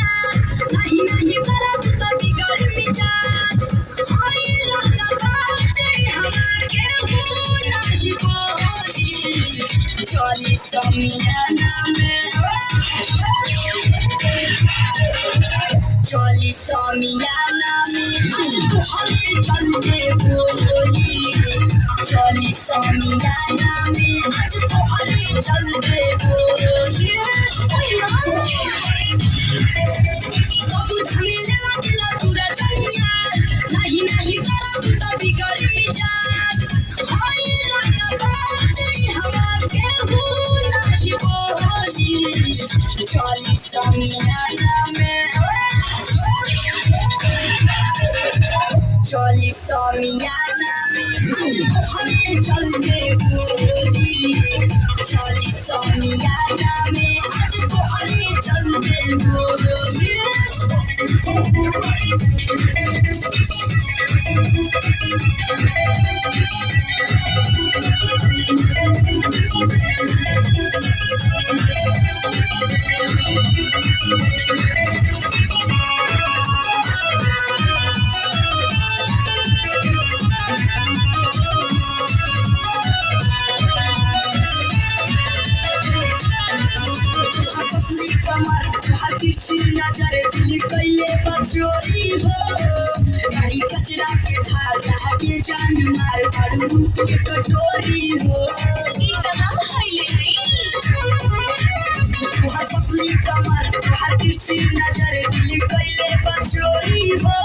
नहीं नहीं करब त बिगड़ मिजाज होई लगा बाजे हमारे हो नहीं बोली चली समियाना में चली समियाना में आज तोहरे चलते बोली चली समियाना में आज तोहरे चलते बोली तू झमेला दिला तुरा जनिया नहीं नहीं करब त बिगड़ मिजाज होई लगा बाजे हमारे हो नहीं बोली चली समियाना में चली समियाना में तोहरे चलते बोली चली समियाना में आज तोहरे चलते बोली कमर तिरछी नजर दिल कैले बचोरी हो गाड़ी कचरा के धारा के जान मार भरू रूप के कटोरी हो इतना खैले नहीं पतली कमर तिरछी नजर दिल कैले बचोरी हो।